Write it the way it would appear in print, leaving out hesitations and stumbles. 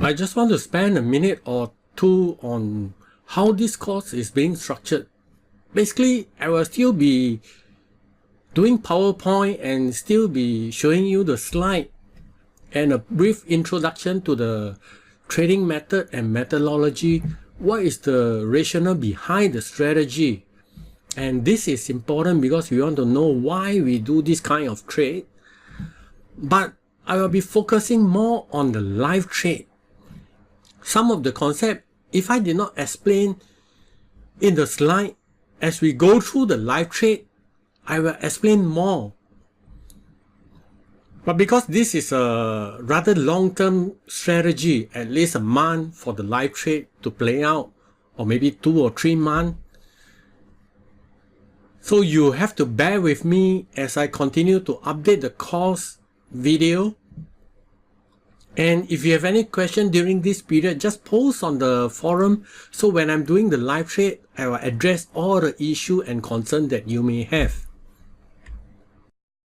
I just want to spend a minute or two on how this course is being structured. Basically, I will still be doing PowerPoint and still be showing you the slide and a brief introduction to the trading method and methodology. What is the rationale behind the strategy? And this is important because we want to know why we do this kind of trade. But I will be focusing more on the live trade. Some of the concept, if I did not explain in the slide, as we go through the live trade, I will explain more. But because this is a rather long-term strategy, at least a month for the live trade to play out, or maybe 2 or 3 months, so you have to bear with me as I continue to update the course video. And if you have any question during this period, just post on the forum, so when I'm doing the live trade, I will address all the issue and concern that you may have.